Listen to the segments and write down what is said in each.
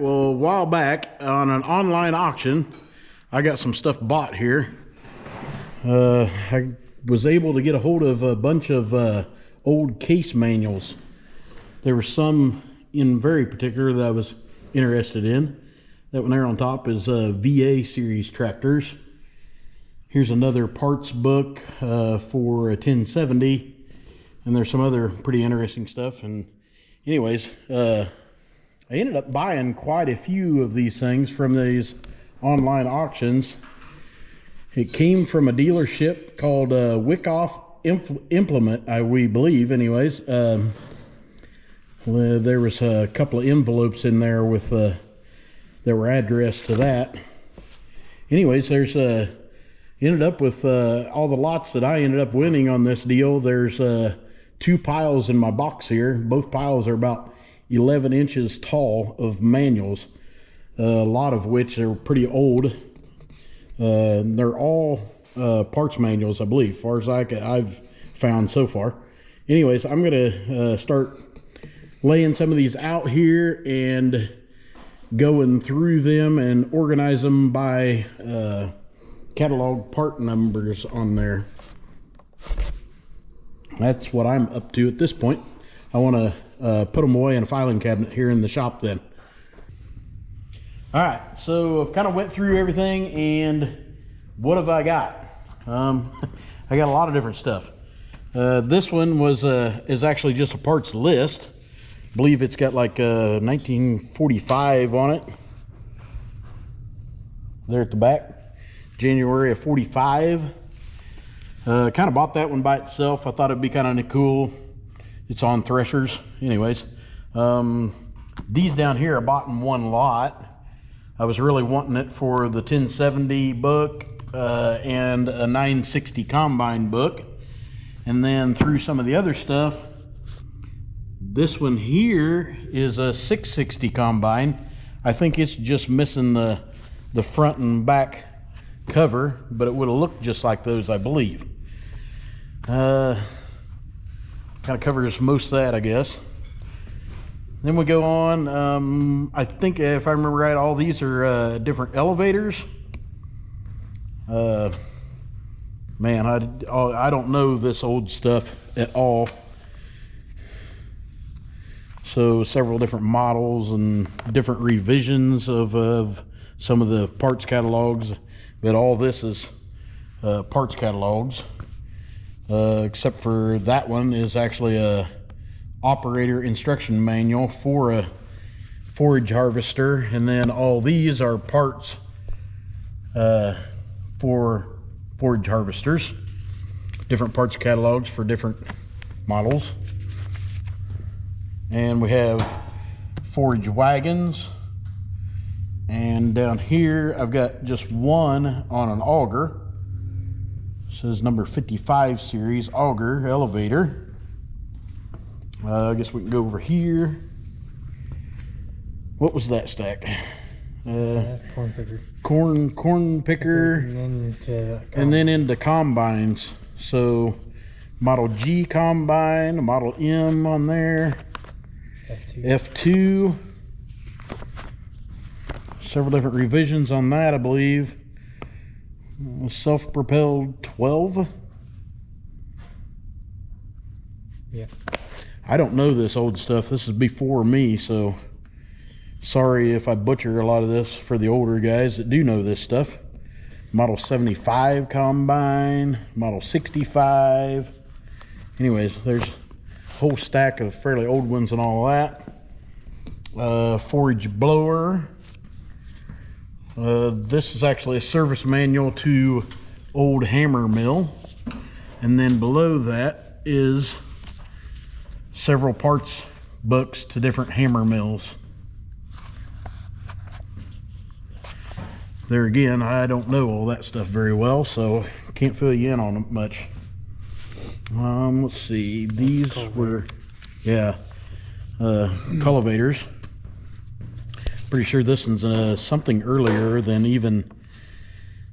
Well, a while back on an online auction, I got some stuff bought here. I was able to get a hold of a bunch of old case manuals. There were some in very particular that I was interested in. That one there on top is VA series tractors. Here's another parts book for a 1070, and there's some other pretty interesting stuff. And anyways, I ended up buying quite a few of these things from these online auctions. It came from a dealership called Wyckoff Implement, we believe. Anyways, there was a couple of envelopes in there with that were addressed to that. Anyways, there's ended up with all the lots that I ended up winning on this deal. There's 2 piles in my box here. Both piles are about 11 inches tall of manuals, a lot of which are pretty old. They're all parts manuals, I believe, as far as I've found so far. Anyways, I'm gonna start laying some of these out here and going through them and organize them by catalog part numbers on there. That's what I'm up to at this point. I want to put them away in a filing cabinet here in the shop then. All right, so I've kind of went through everything, and what have I got? I got a lot of different stuff. This one is actually just a parts list. I believe it's got like 1945 on it. There at the back, January of 45. Kind of bought that one by itself. I thought it'd be kind of cool. It's on threshers. Anyways, these down here I bought in one lot. I was really wanting it for the 1070 book and a 960 combine book. And then through some of the other stuff, this one here is a 660 combine. I think it's just missing the front and back cover, but it would have looked just like those, I believe. Kind of covers most of that, I guess. Then we go on. I think if I remember right, all these are different elevators. Man, I don't know this old stuff at all. So several different models and different revisions of some of the parts catalogs, but all this is parts catalogs, except for that one is actually a operator instruction manual for a forage harvester, and then all these are parts for forage harvesters, different parts catalogs for different models. And we have forage wagons, and down here I've got just one on an auger. It says number 55 series auger elevator. I guess we can go over here. What was that stack? That's corn picker. Corn picker, and then into combines. So Model G combine, Model M on there, F2. Several different revisions on that, I believe. Self-propelled 12. Yeah. I don't know this old stuff. This is before me, so sorry if I butcher a lot of this for the older guys that do know this stuff. Model 75 combine, Model 65. Anyways, there's a whole stack of fairly old ones and all that. Forage blower. This is actually a service manual to old hammer mill. And then below that is several parts books to different hammer mills. There again, I don't know all that stuff very well, so can't fill you in on it much. Let's see, these were, yeah, cultivators. Pretty sure this one's something earlier than even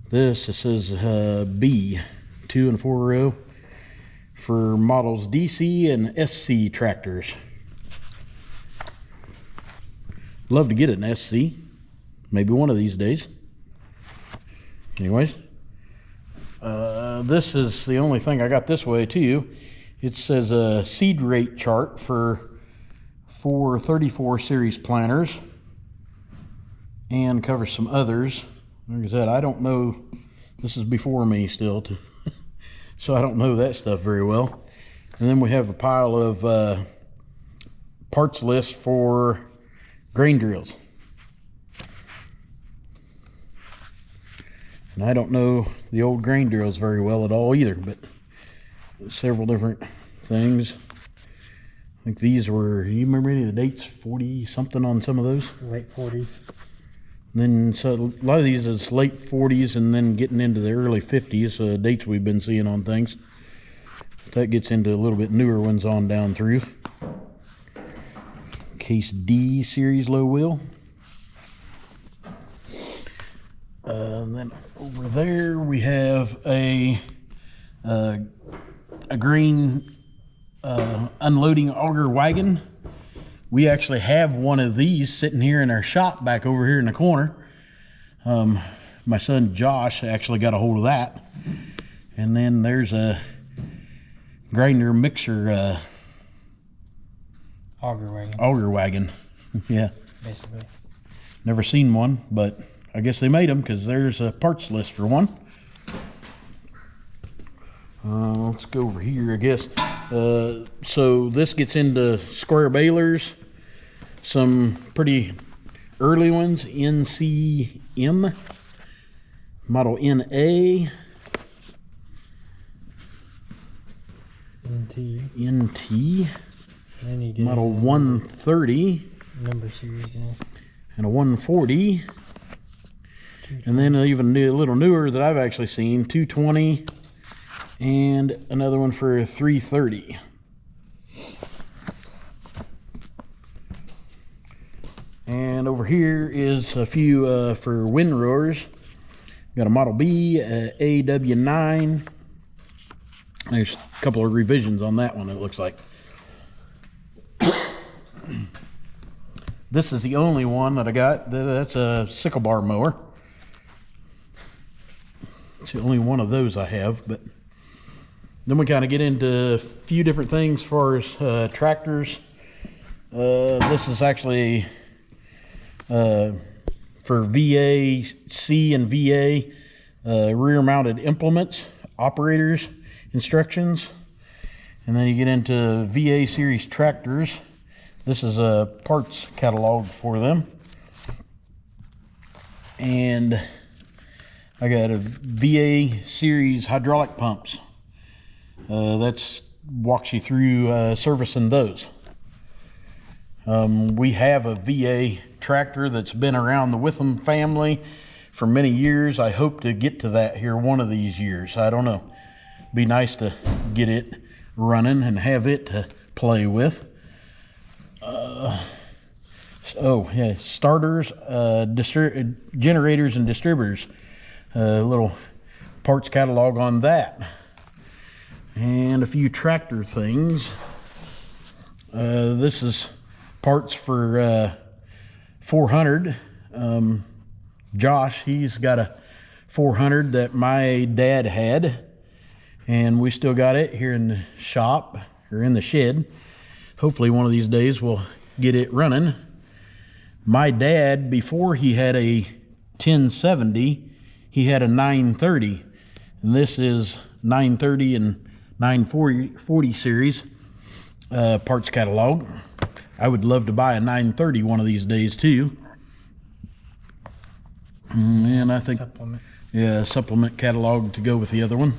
this. It says B, 2 and 4 row for models DC and SC tractors. Love to get an SC. Maybe one of these days. Anyways, this is the only thing I got this way to you. It says a seed rate chart for 34 series planters and covers some others. Like I said, I don't know. This is before me still, so I don't know that stuff very well. And then we have a pile of parts list for grain drills. And I don't know the old grain drills very well at all either, but several different things. I think these were, you remember any of the dates? 40 something on some of those? Late 40s. And then so a lot of these is late 40s and then getting into the early 50s, dates we've been seeing on things. That gets into a little bit newer ones on down through. Case D series low wheel. And then over there we have a grain unloading auger wagon. We actually have one of these sitting here in our shop back over here in the corner. My son Josh actually got a hold of that. And then there's a grinder mixer auger wagon. Yeah, basically. Never seen one, but I guess they made them because there's a parts list for one. Let's go over here, I guess. So this gets into square balers, some pretty early ones, NCM, model NA, NT, then you get model 130, number series, yeah. And a 140, and then even a little newer that I've actually seen, 220, and another one for 330. And over here is a few for windrowers. Got a Model B, AW9. There's a couple of revisions on that one, it looks like. This is the only one that I got. That's a sickle bar mower. It's the only one of those I have, but then we kind of get into a few different things as far as tractors. This is actually for VAC and VA rear mounted implements, operators instructions. And then you get into VA series tractors. This is a parts catalog for them. And I got a VA series hydraulic pumps. That's walks you through servicing those. We have a VA tractor that's been around the Witham family for many years. I hope to get to that here one of these years. I don't know. Be nice to get it running and have it to play with. Oh yeah, starters, generators and distributors. Little parts catalog on that. And a few tractor things. This is parts for 400. Josh, he's got a 400 that my dad had, and we still got it here in the shop or in the shed. Hopefully one of these days we'll get it running. My dad, before he had a 1070, he had a 930, and this is 930 and 940 series parts catalog. I would love to buy a 930 one of these days too. And I think Supplement. Yeah, supplement catalog to go with the other one.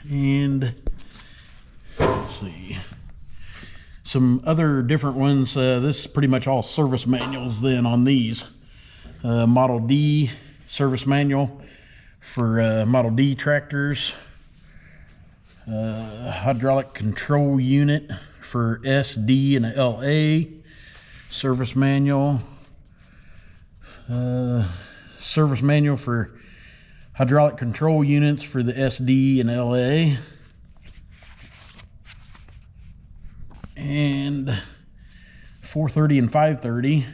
And let's see, some other different ones. This is pretty much all service manuals then on these. Model D service manual for Model D tractors. Hydraulic control unit for SD and LA. Service manual. Service manual for hydraulic control units for the SD and LA. 430 and 530.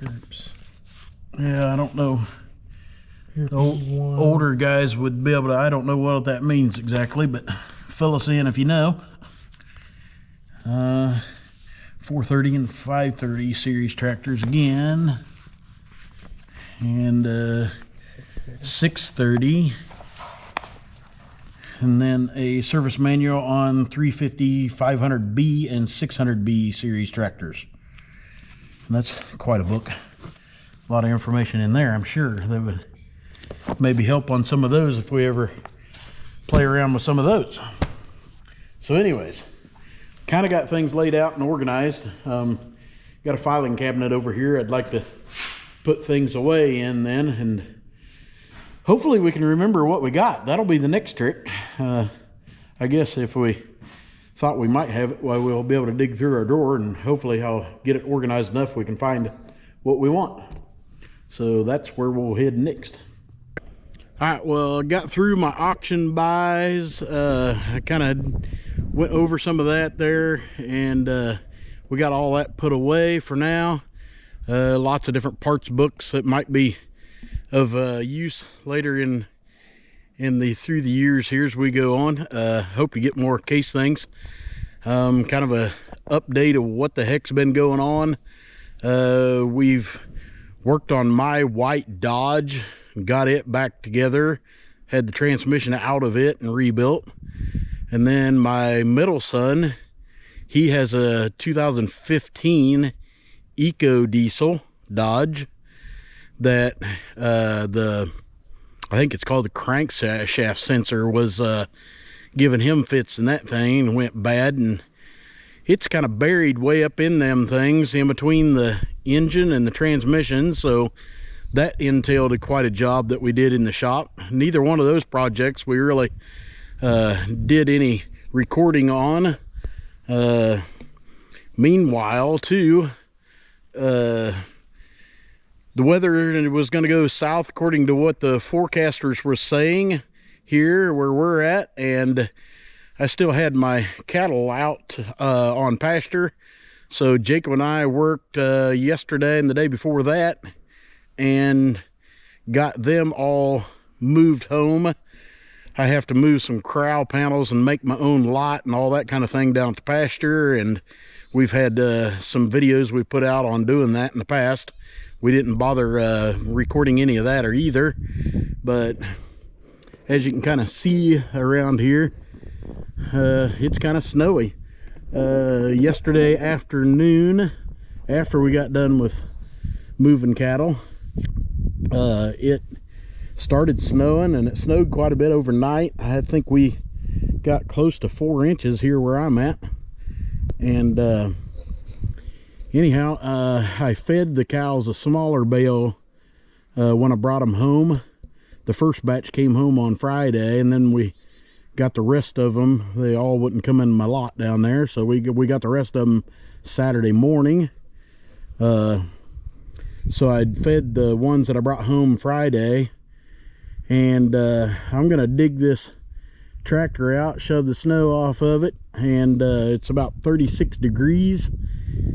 Oops. Yeah, I don't know. Here, The older guys would be able to, I don't know what that means exactly, but fill us in if you know. 430 and 530 series tractors again. And 630. And then a service manual on 350, 500B, and 600B series tractors. And that's quite a book. A lot of information in there, I'm sure. That would maybe help on some of those if we ever play around with some of those. So anyways, kind of got things laid out and organized. Got a filing cabinet over here I'd like to put things away in then, and hopefully we can remember what we got. That'll be the next trick. I guess if we thought we might have it, well, we'll be able to dig through our drawer, and hopefully I'll get it organized enough we can find what we want. So that's where we'll head next. All right, well, I got through my auction buys. I kind of went over some of that there, and we got all that put away for now. Lots of different parts books that might be of use later through the years here as we go on. Hope to get more case things. Kind of a update of what the heck's been going on. We've worked on my white Dodge, got it back together, had the transmission out of it and rebuilt. And then my middle son, he has a 2015 Eco Diesel Dodge that I think it's called the crankshaft sensor was giving him fits in that thing and went bad, and it's kind of buried way up in them things in between the engine and the transmission. So that entailed quite a job that we did in the shop. Neither one of those projects we really did any recording on. Meanwhile too, the weather was going to go south according to what the forecasters were saying here where we're at, and I still had my cattle out on pasture. So Jacob and I worked yesterday and the day before that and got them all moved home. I have to move some corral panels and make my own lot and all that kind of thing down to pasture, and we've had some videos we put out on doing that in the past. We didn't bother recording any of that or either, but as you can kind of see around here, it's kind of snowy. Yesterday afternoon, after we got done with moving cattle, it started snowing, and it snowed quite a bit overnight. I think we got close to 4 inches here where I'm at. And anyhow, I fed the cows a smaller bale when I brought them home. The first batch came home on Friday, and then we got the rest of them. They all wouldn't come in my lot down there, so we got the rest of them Saturday morning. So I'd fed the ones that I brought home Friday, and I'm gonna dig this tractor out, shove the snow off of it, and it's about 36 degrees.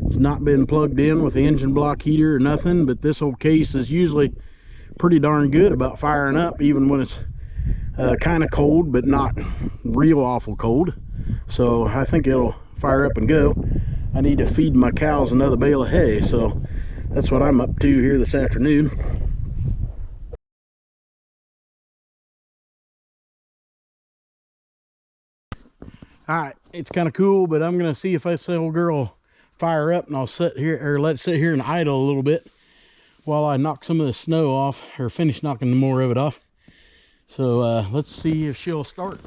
It's not been plugged in with the engine block heater or nothing, but this old case is usually pretty darn good about firing up even when it's kind of cold, but not real awful cold. So I think it'll fire up and go. I need to feed my cows another bale of hay, so that's what I'm up to here this afternoon. All right, it's kind of cool, but I'm gonna see if this little girl fire up, and I'll sit here, or let it sit here and idle a little bit while I knock some of the snow off, or finish knocking more of it off. So let's see if she'll start.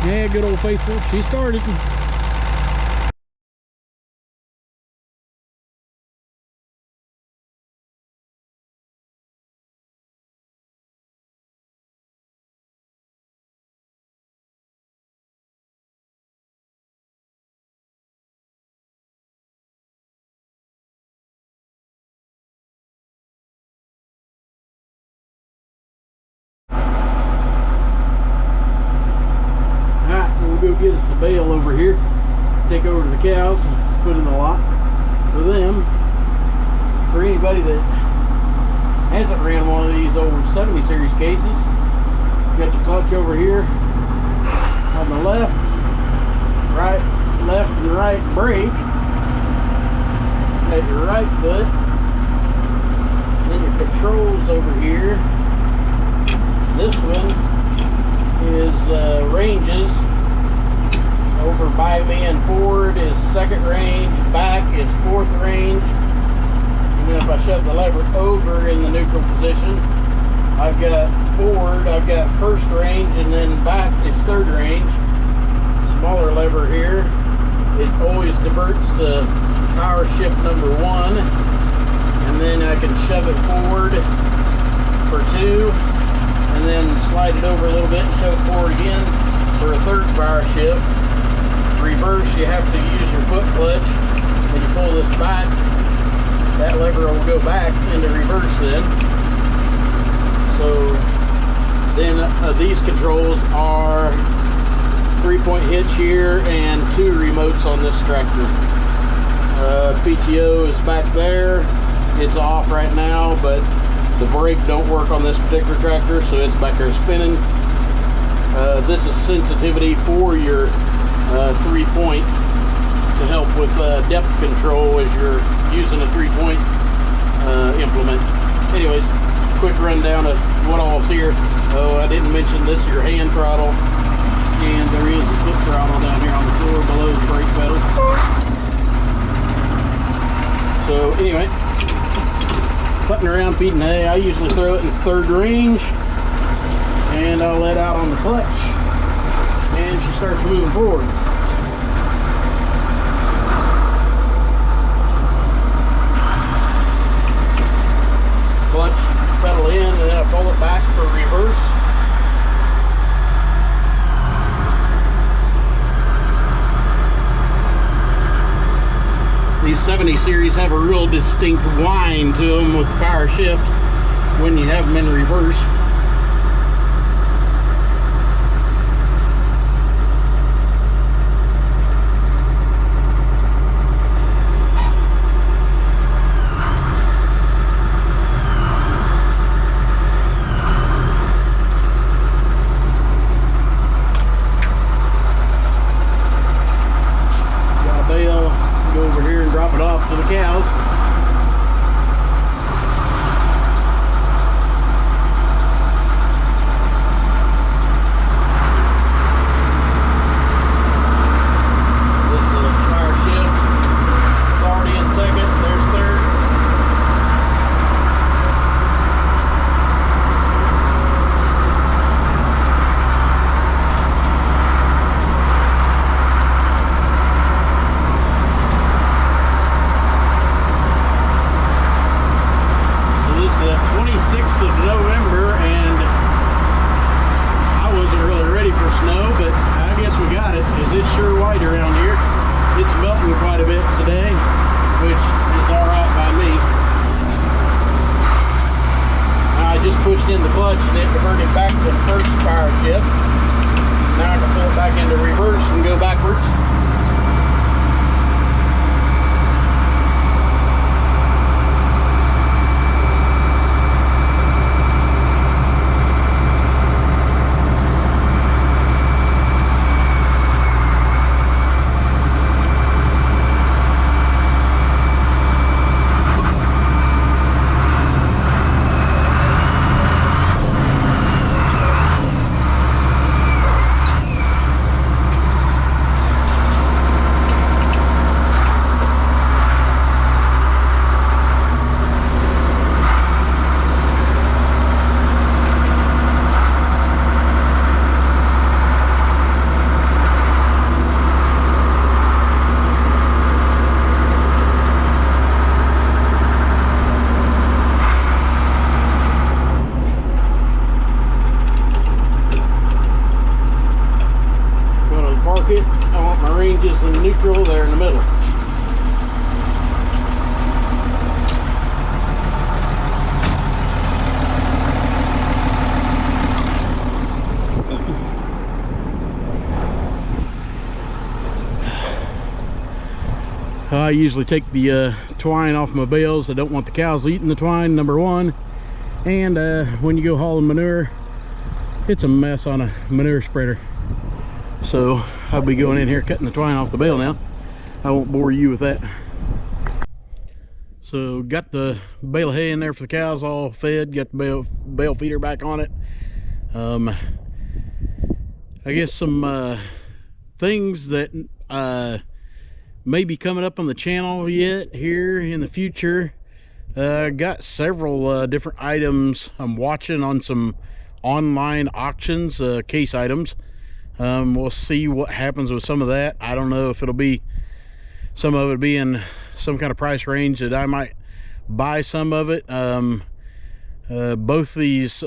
Yeah, good old faithful. She started. We'll go get us a bale over here, take over to the cows, and put in the lot for them. For anybody that hasn't ran one of these old 70 series cases, you got the clutch over here on the left and right brake at your right foot. Then your controls over here. This one is ranges. Over by me and forward is second range, back is fourth range, and then if I shove the lever over in the neutral position, I've got forward, I've got first range, and then back is third range. Smaller lever here, it always diverts to power shift number 1, and then I can shove it forward for 2, and then slide it over a little bit and shove it forward again for a third power shift. Reverse, you have to use your foot clutch. When you pull this back, that lever will go back into reverse then. So then these controls are 3-point hitch here and 2 remotes on this tractor. PTO is back there. It's off right now, but the brake don't work on this particular tractor, so it's back there spinning. This is sensitivity for your 3-point to help with depth control as you're using a 3-point implement. Anyways, quick rundown of what all's here. Oh, I didn't mention this is your hand throttle, and there is a foot throttle down here on the floor below the brake pedals. So anyway, putting around feeding hay, I usually throw it in third range, and I'll let out on the clutch, and she starts moving forward. Clutch pedal in, and then I pull it back for reverse. These 70 series have a real distinct whine to them with power shift when you have them in reverse. Go over here and drop it off to the cows. ranges in neutral, they're in the middle. I usually take the twine off my bales. I don't want the cows eating the twine, number one. And when you go hauling manure, it's a mess on a manure spreader. So I'll be going in here cutting the twine off the bale now. I won't bore you with that. So got the bale of hay in there for the cows all fed, got the bale feeder back on it. I guess some things that may be coming up on the channel yet here in the future. Got several different items I'm watching on some online auctions, case items. We'll see what happens with some of that. I don't know if it'll be, some of it be in some kind of price range that I might buy some of it. Both these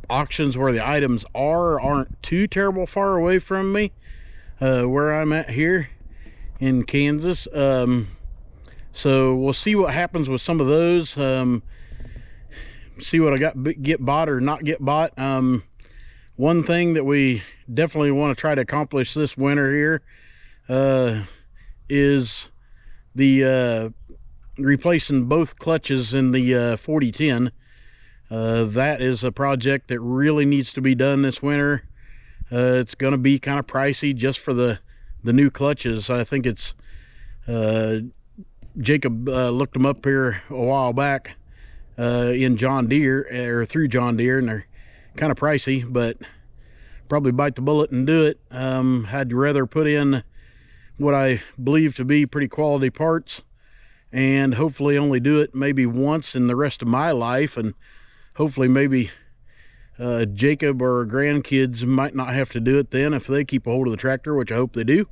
auctions where the items aren't too terrible far away from me, where I'm at here in Kansas. So we'll see what happens with some of those. See what I get bought or not get bought. One thing that we definitely want to try to accomplish this winter here is the replacing both clutches in the 4010. That is a project that really needs to be done this winter. It's going to be kind of pricey just for the new clutches. I think it's Jacob looked them up here a while back in John Deere, or through John Deere, and they're kind of pricey, but probably bite the bullet and do it. I'd rather put in what I believe to be pretty quality parts and hopefully only do it maybe once in the rest of my life, and hopefully maybe Jacob or grandkids might not have to do it then if they keep a hold of the tractor, which I hope they do.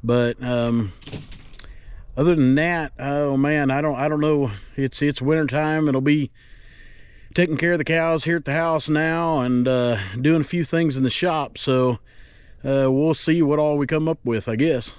But other than that, oh man, I don't know. It's winter time. It'll be taking care of the cows here at the house now and doing a few things in the shop. So we'll see what all we come up with, I guess.